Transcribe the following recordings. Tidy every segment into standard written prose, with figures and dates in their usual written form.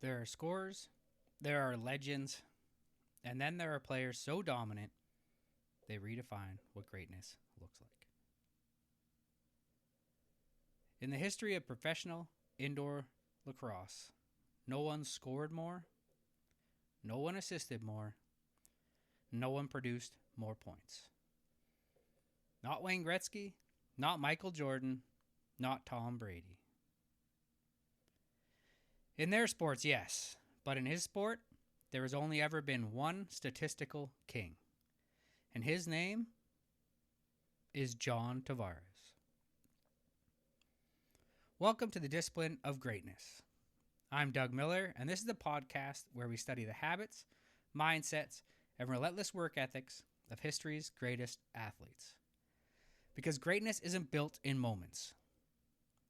There are scorers, there are legends, and then there are players so dominant they redefine what greatness looks like. In the history of professional indoor lacrosse, no one scored more, no one assisted more, no one produced more points. Not Wayne Gretzky, not Michael Jordan, not Tom Brady. In their sports, yes, but in his sport, there has only ever been one statistical king, and his name is John Tavares. Welcome to the Discipline of Greatness. I'm Doug Miller, and this is the podcast where we study the habits, mindsets, and relentless work ethics of history's greatest athletes. Because greatness isn't built in moments,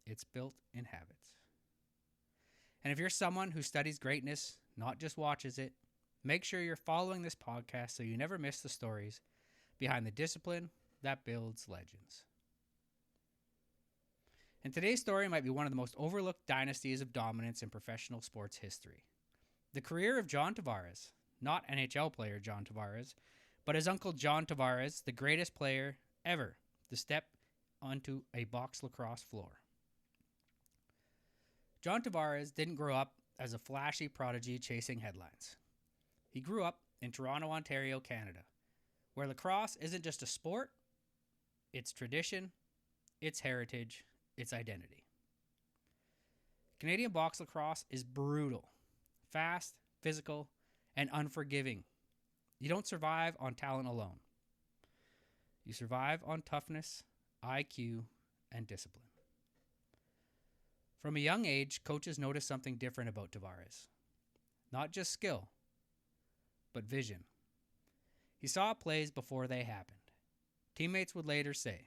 it's built in habits. And if you're someone who studies greatness, not just watches it, make sure you're following this podcast so you never miss the stories behind the discipline that builds legends. And today's story might be one of the most overlooked dynasties of dominance in professional sports history. The career of John Tavares, not NHL player John Tavares, but his uncle John Tavares, the greatest player ever to step onto a box lacrosse floor. John Tavares didn't grow up as a flashy prodigy chasing headlines. He grew up in Toronto, Ontario, Canada, where lacrosse isn't just a sport, it's tradition, it's heritage, it's identity. Canadian box lacrosse is brutal, fast, physical, and unforgiving. You don't survive on talent alone. You survive on toughness, IQ, and discipline. From a young age, coaches noticed something different about Tavares. Not just skill, but vision. He saw plays before they happened. Teammates would later say,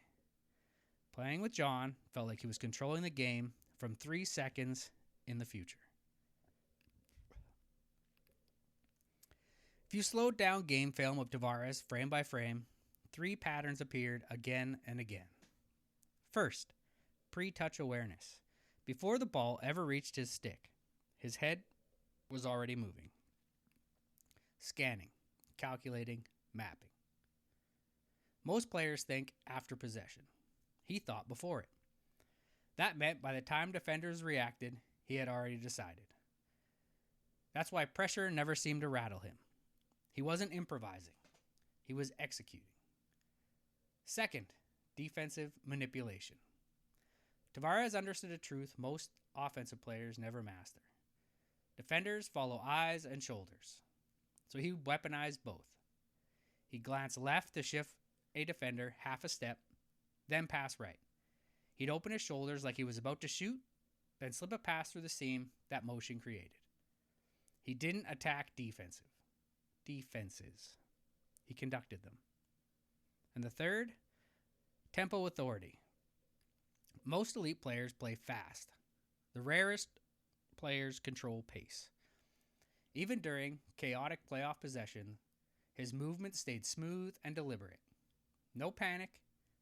playing with John felt like he was controlling the game from 3 seconds in the future. If you slowed down game film of Tavares frame by frame, 3 patterns appeared again and again. First, pre-touch awareness. Before the ball ever reached his stick, his head was already moving. Scanning, calculating, mapping. Most players think after possession. He thought before it. That meant by the time defenders reacted, he had already decided. That's why pressure never seemed to rattle him. He wasn't improvising. He was executing. Second, defensive manipulation. Tavares understood a truth most offensive players never master. Defenders follow eyes and shoulders. So he weaponized both. He glanced left to shift a defender half a step, then pass right. He'd open his shoulders like he was about to shoot, then slip a pass through the seam that motion created. He didn't attack defenses. He conducted them. And the third, tempo authority. Most elite players play fast. The rarest players control pace. Even during chaotic playoff possession, his movement stayed smooth and deliberate. No panic,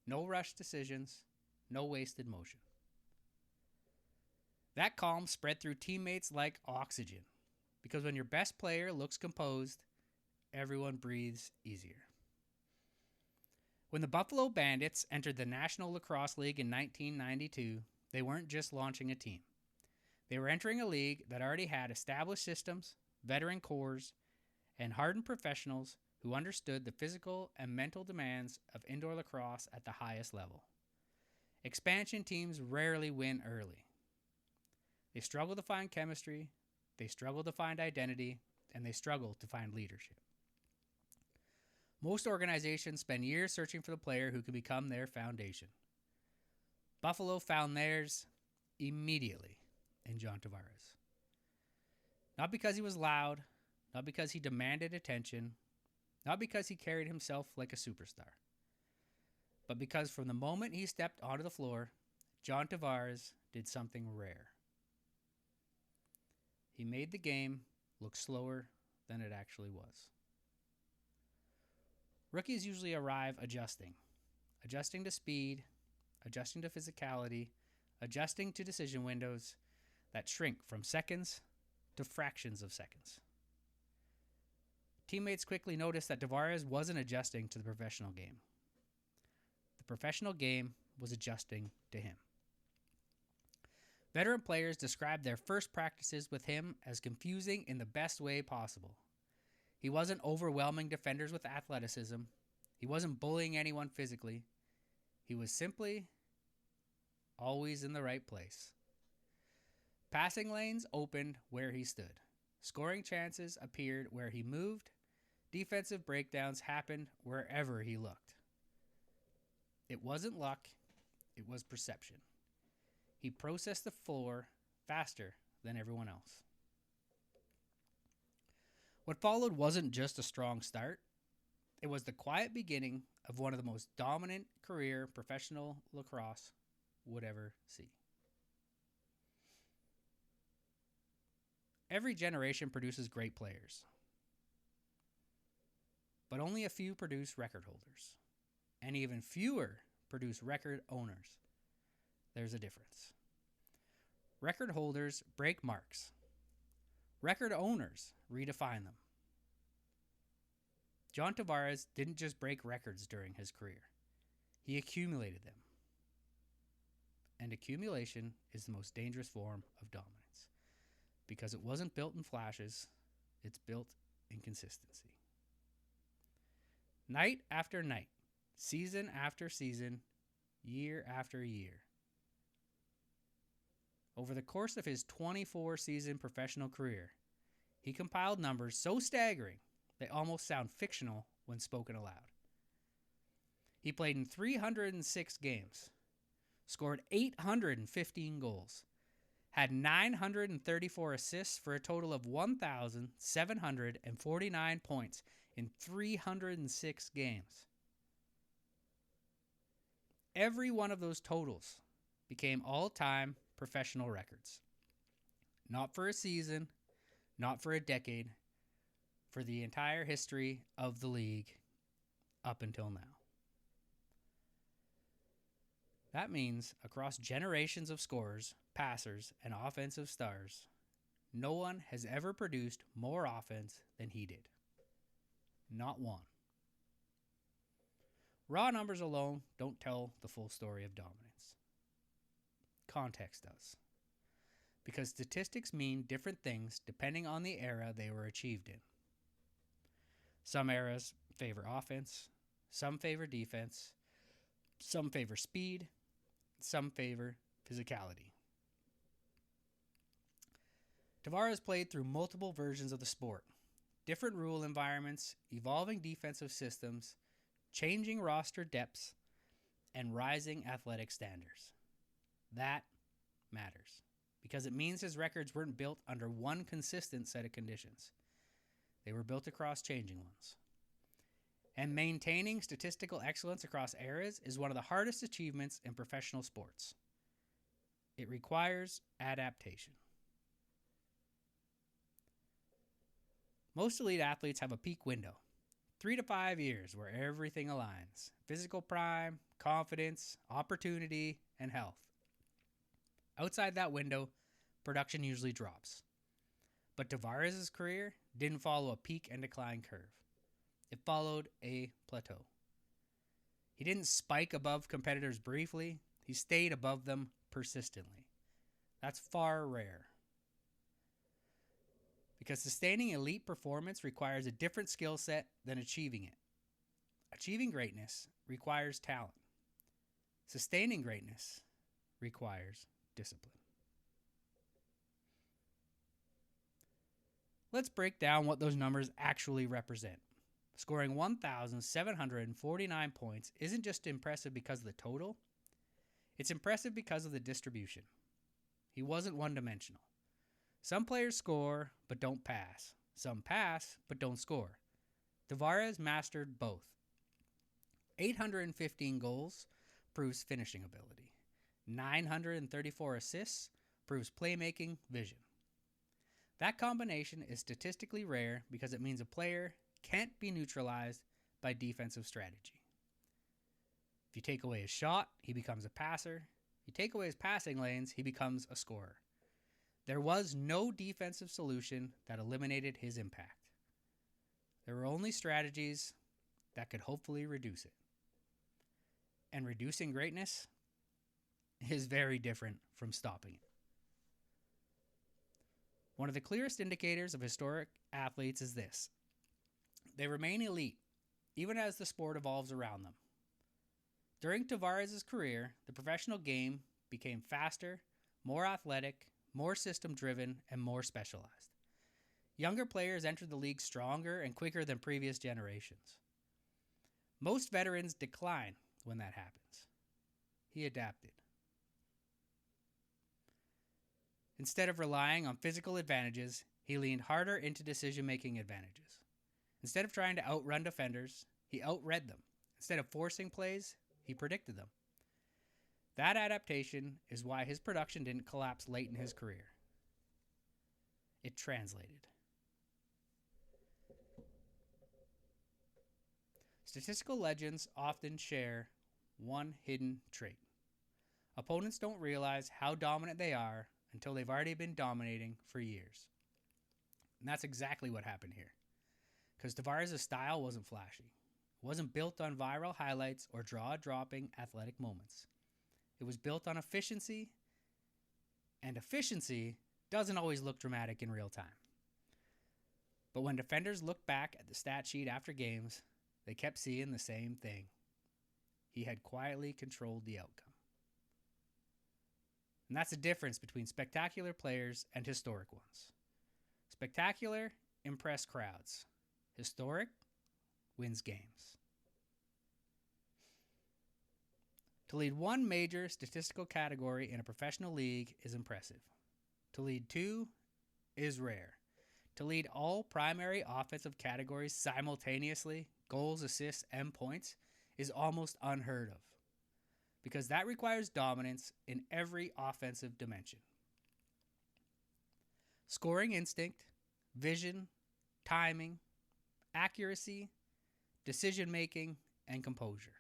no rushed decisions, no wasted motion. That calm spread through teammates like oxygen, because when your best player looks composed, everyone breathes easier. When the Buffalo Bandits entered the National Lacrosse League in 1992, they weren't just launching a team. They were entering a league that already had established systems, veteran cores, and hardened professionals who understood the physical and mental demands of indoor lacrosse at the highest level. Expansion teams rarely win early. They struggle to find chemistry, they struggle to find identity, and they struggle to find leadership. Most organizations spend years searching for the player who can become their foundation. Buffalo found theirs immediately in John Tavares. Not because he was loud, not because he demanded attention, not because he carried himself like a superstar, but because from the moment he stepped onto the floor, John Tavares did something rare. He made the game look slower than it actually was. Rookies usually arrive adjusting to speed, adjusting to physicality, adjusting to decision windows that shrink from seconds to fractions of seconds. Teammates quickly noticed that Tavares wasn't adjusting to the professional game. The professional game was adjusting to him. Veteran players described their first practices with him as confusing in the best way possible. He wasn't overwhelming defenders with athleticism. He wasn't bullying anyone physically. He was simply always in the right place. Passing lanes opened where he stood. Scoring chances appeared where he moved. Defensive breakdowns happened wherever he looked. It wasn't luck, it was perception. He processed the floor faster than everyone else. What followed wasn't just a strong start. It was the quiet beginning of one of the most dominant career professional lacrosse would ever see. Every generation produces great players, but only a few produce record holders, and even fewer produce record owners. There's a difference. Record holders break marks. Record owners redefine them. John Tavares didn't just break records during his career. He accumulated them. And accumulation is the most dangerous form of dominance because it wasn't built in flashes, it's built in consistency. Night after night, season after season, year after year. Over the course of his 24-season professional career, he compiled numbers so staggering they almost sound fictional when spoken aloud. He played in 306 games, scored 815 goals, had 934 assists for a total of 1,749 points in 306 games. Every one of those totals became all-time professional records. Not for a season, not for a decade, for the entire history of the league up until now. That means across generations of scorers, passers, and offensive stars, no one has ever produced more offense than he did. Not one. Raw numbers alone don't tell the full story of dominance. Context does. Because statistics mean different things depending on the era they were achieved in. Some eras favor offense, some favor defense, some favor speed, some favor physicality. Tavares played through multiple versions of the sport, different rule environments, evolving defensive systems, changing roster depths, and rising athletic standards. That matters because it means his records weren't built under one consistent set of conditions. They were built across changing ones. And maintaining statistical excellence across eras is one of the hardest achievements in professional sports. It requires adaptation. Most elite athletes have a peak window, 3 to 5 years, where everything aligns. Physical prime, confidence, opportunity, and health. Outside that window, production usually drops. But Tavares' career didn't follow a peak and decline curve. It followed a plateau. He didn't spike above competitors briefly. He stayed above them persistently. That's far rare. Because sustaining elite performance requires a different skill set than achieving it. Achieving greatness requires talent. Sustaining greatness requires discipline. Let's break down what those numbers actually represent. Scoring 1,749 points isn't just impressive because of the total. It's impressive because of the distribution. He wasn't one-dimensional. Some players score but don't pass. Some pass but don't score. Tavares mastered both. 815 goals proves finishing ability. 934 assists proves playmaking vision. That combination is statistically rare because it means a player can't be neutralized by defensive strategy. If you take away his shot, he becomes a passer. If you take away his passing lanes, he becomes a scorer. There was no defensive solution that eliminated his impact. There were only strategies that could hopefully reduce it. And reducing greatness is very different from stopping it. One of the clearest indicators of historic athletes is this: they remain elite, even as the sport evolves around them. During Tavares' career, the professional game became faster, more athletic, more system-driven, and more specialized. Younger players entered the league stronger and quicker than previous generations. Most veterans decline when that happens. He adapted. Instead of relying on physical advantages, he leaned harder into decision-making advantages. Instead of trying to outrun defenders, he outread them. Instead of forcing plays, he predicted them. That adaptation is why his production didn't collapse late in his career. It translated. Statistical legends often share one hidden trait. Opponents don't realize how dominant they are until they've already been dominating for years. And that's exactly what happened here. Because Tavares' style wasn't flashy. It wasn't built on viral highlights or jaw-dropping athletic moments. It was built on efficiency, and efficiency doesn't always look dramatic in real time. But when defenders looked back at the stat sheet after games, they kept seeing the same thing. He had quietly controlled the outcome. And that's the difference between spectacular players and historic ones. Spectacular impress crowds. Historic wins games. To lead one major statistical category in a professional league is impressive. To lead two is rare. To lead all primary offensive categories simultaneously, goals, assists, and points, is almost unheard of, because that requires dominance in every offensive dimension. Scoring instinct, vision, timing, accuracy, decision-making, and composure.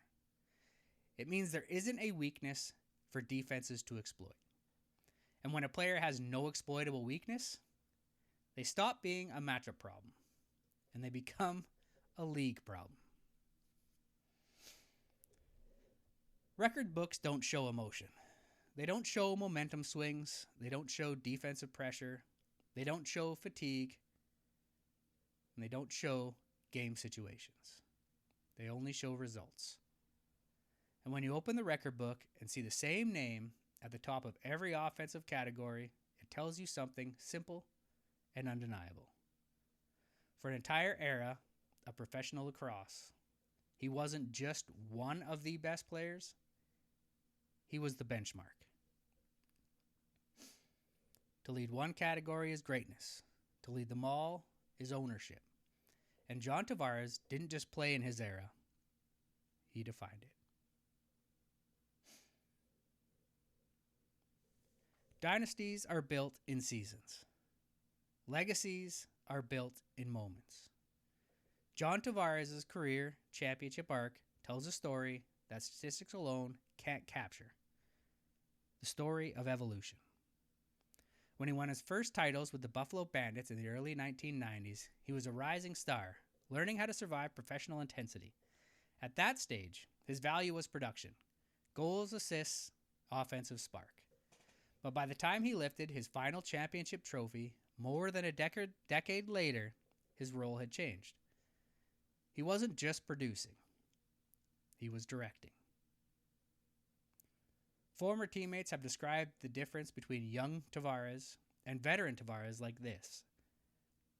It means there isn't a weakness for defenses to exploit. And when a player has no exploitable weakness, they stop being a matchup problem, and they become a league problem. Record books don't show emotion. They don't show momentum swings. They don't show defensive pressure. They don't show fatigue. And they don't show game situations. They only show results. And when you open the record book and see the same name at the top of every offensive category, it tells you something simple and undeniable. For an entire era of professional lacrosse, he wasn't just one of the best players, he was the benchmark. To lead one category is greatness. To lead them all is ownership. And John Tavares didn't just play in his era, he defined it. Dynasties are built in seasons. Legacies are built in moments. John Tavares' career championship arc tells a story that statistics alone can't capture. The story of evolution. When he won his first titles with the Buffalo Bandits in the early 1990s, he was a rising star, learning how to survive professional intensity. At that stage, his value was production. Goals, assists, offensive spark. But by the time he lifted his final championship trophy, more than a decade later, his role had changed. He wasn't just producing. He was directing. Former teammates have described the difference between young Tavares and veteran Tavares like this.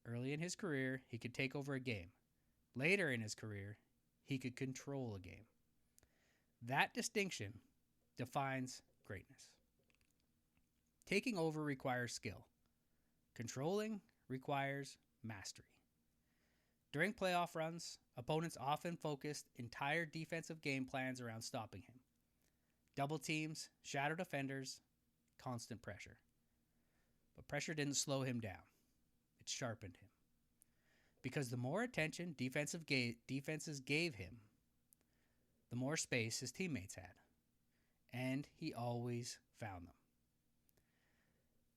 Early in his career, he could take over a game. Later in his career, he could control a game. That distinction defines greatness. Taking over requires skill. Controlling requires mastery. During playoff runs, opponents often focused entire defensive game plans around stopping him. Double teams, shadow defenders, constant pressure. But pressure didn't slow him down. It sharpened him. Because the more attention defenses gave him, the more space his teammates had. And he always found them.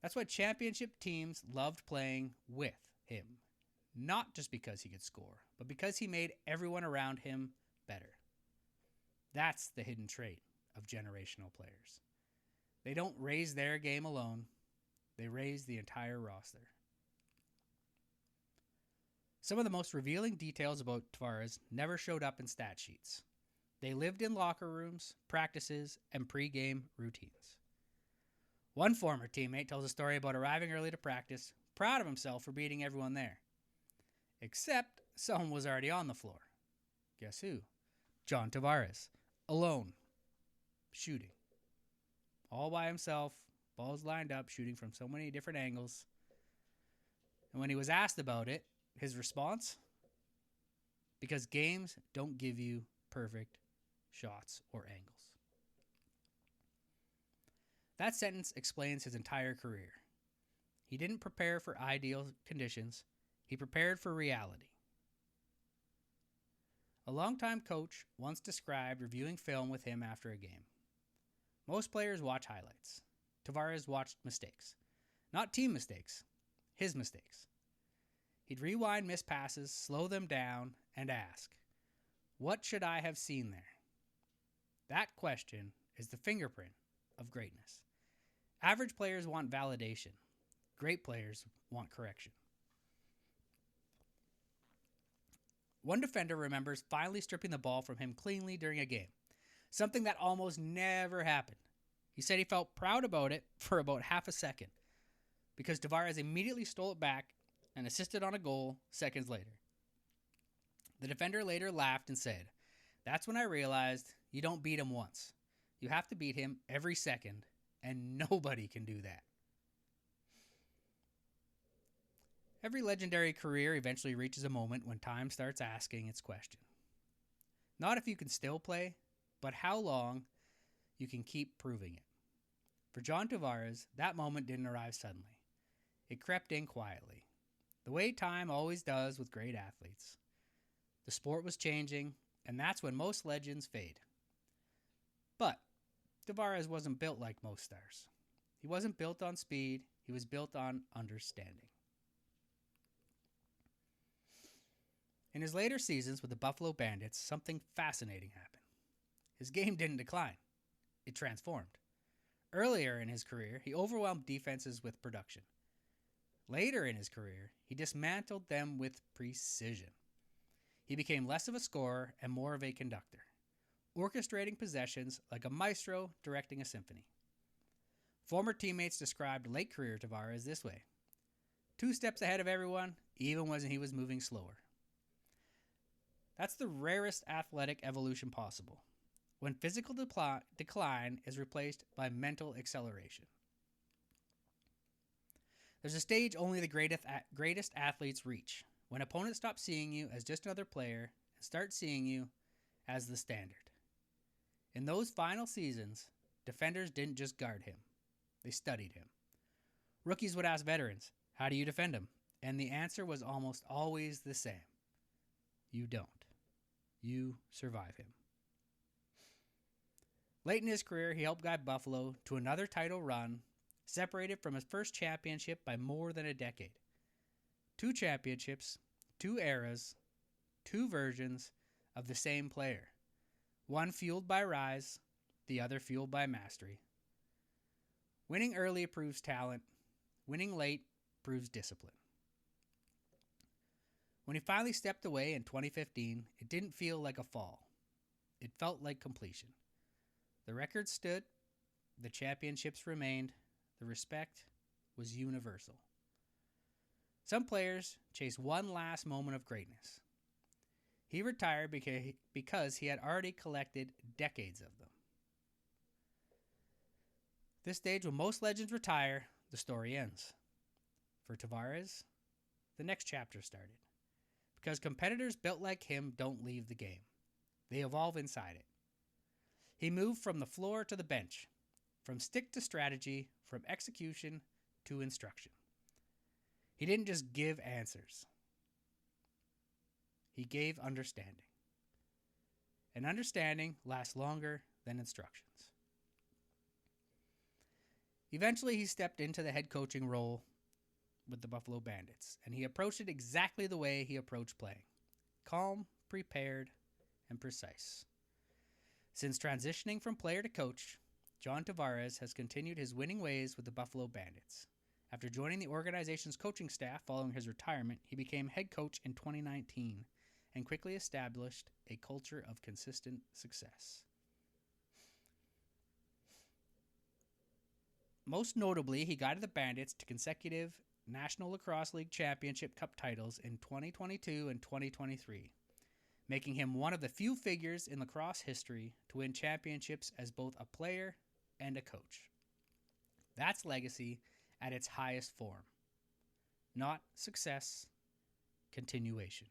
That's why championship teams loved playing with him. Not just because he could score, but because he made everyone around him better. That's the hidden trait of generational players. They don't raise their game alone, they raise the entire roster. Some of the most revealing details about Tavares never showed up in stat sheets. They lived in locker rooms, practices, and pre-game routines. One former teammate tells a story about arriving early to practice, proud of himself for beating everyone there. Except someone was already on the floor. Guess who? John Tavares. Alone. Shooting. All by himself, balls lined up, shooting from so many different angles. And when he was asked about it, his response? Because games don't give you perfect shots or angles. That sentence explains his entire career. He didn't prepare for ideal conditions. He prepared for reality. A longtime coach once described reviewing film with him after a game. Most players watch highlights. Tavares watched mistakes. Not team mistakes, his mistakes. He'd rewind missed passes, slow them down, and ask, what should I have seen there? That question is the fingerprint of greatness. Average players want validation. Great players want correction. One defender remembers finally stripping the ball from him cleanly during a game, something that almost never happened. He said he felt proud about it for about half a second because Tavares immediately stole it back and assisted on a goal seconds later. The defender later laughed and said, "That's when I realized you don't beat him once. You have to beat him every second, and nobody can do that." Every legendary career eventually reaches a moment when time starts asking its question. Not if you can still play, but how long you can keep proving it. For John Tavares, that moment didn't arrive suddenly. It crept in quietly, the way time always does with great athletes. The sport was changing, and that's when most legends fade. But Tavares wasn't built like most stars. He wasn't built on speed, he was built on understanding. In his later seasons with the Buffalo Bandits, something fascinating happened. His game didn't decline. It transformed. Earlier in his career, he overwhelmed defenses with production. Later in his career, he dismantled them with precision. He became less of a scorer and more of a conductor, orchestrating possessions like a maestro directing a symphony. Former teammates described late career Tavares this way: 2 steps ahead of everyone, even when he was moving slower. That's the rarest athletic evolution possible, when physical decline is replaced by mental acceleration. There's a stage only the greatest athletes reach, when opponents stop seeing you as just another player and start seeing you as the standard. In those final seasons, defenders didn't just guard him, they studied him. Rookies would ask veterans, "How do you defend him?" And the answer was almost always the same: you don't. You survive him. Late in his career, he helped guide Buffalo to another title run, separated from his first championship by more than a decade. 2 championships, 2 eras, 2 versions of the same player. One fueled by rise, the other fueled by mastery. Winning early proves talent. Winning late proves discipline. When he finally stepped away in 2015, it didn't feel like a fall. It felt like completion. The record stood, the championships remained, the respect was universal. Some players chase one last moment of greatness. He retired because he had already collected decades of them. This stage when most legends retire, the story ends. For Tavares, the next chapter started. Because competitors built like him don't leave the game. They evolve inside it. He moved from the floor to the bench, from stick to strategy, from execution to instruction. He didn't just give answers. He gave understanding. And understanding lasts longer than instructions. Eventually, he stepped into the head coaching role with the Buffalo Bandits, and he approached it exactly the way he approached playing: calm, prepared, and precise. Since transitioning from player to coach, John Tavares has continued his winning ways with the Buffalo Bandits. After joining the organization's coaching staff following his retirement, he became head coach in 2019 and quickly established a culture of consistent success. Most notably, he guided the Bandits to consecutive National Lacrosse League Championship Cup titles in 2022 and 2023, making him one of the few figures in lacrosse history to win championships as both a player and a coach. That's legacy at its highest form. Not success, continuation.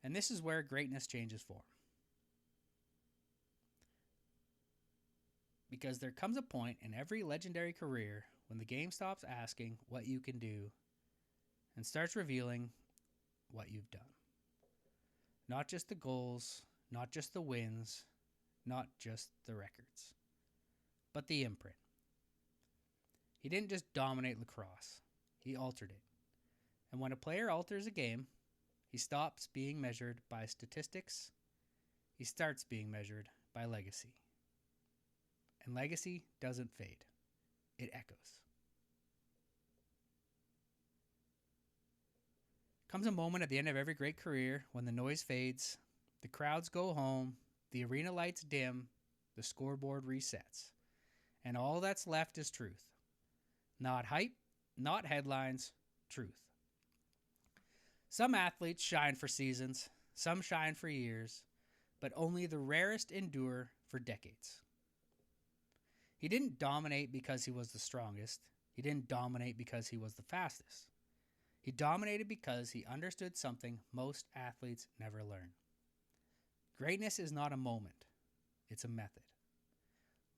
And this is where greatness changes form. Because there comes a point in every legendary career when the game stops asking what you can do and starts revealing what you've done. Not just the goals, not just the wins, not just the records, but the imprint. He didn't just dominate lacrosse, he altered it. And when a player alters a game, he stops being measured by statistics, he starts being measured by legacy. And legacy doesn't fade, it echoes. Comes a moment at the end of every great career when the noise fades, the crowds go home, the arena lights dim, the scoreboard resets, and all that's left is truth. Not hype, not headlines, truth. Some athletes shine for seasons, some shine for years, but only the rarest endure for decades. He didn't dominate because he was the strongest. He didn't dominate because he was the fastest. He dominated because he understood something most athletes never learn. Greatness is not a moment. It's a method.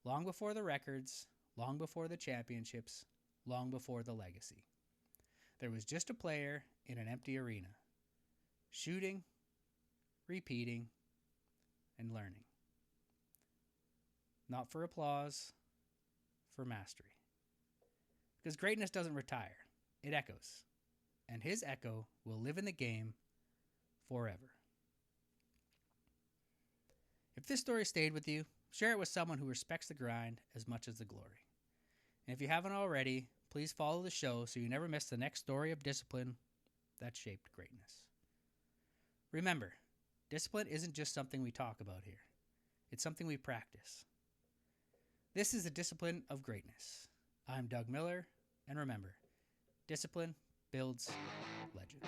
Long before the records, long before the championships, long before the legacy, there was just a player in an empty arena, shooting, repeating, and learning. Not for applause, for mastery. Because greatness doesn't retire, it echoes. And his echo will live in the game forever. If this story stayed with you, share it with someone who respects the grind as much as the glory. And if you haven't already, please follow the show so you never miss the next story of discipline that shaped greatness. Remember, discipline isn't just something we talk about here. It's something we practice. This is the discipline of greatness. I'm Doug Miller, and remember, discipline builds legends.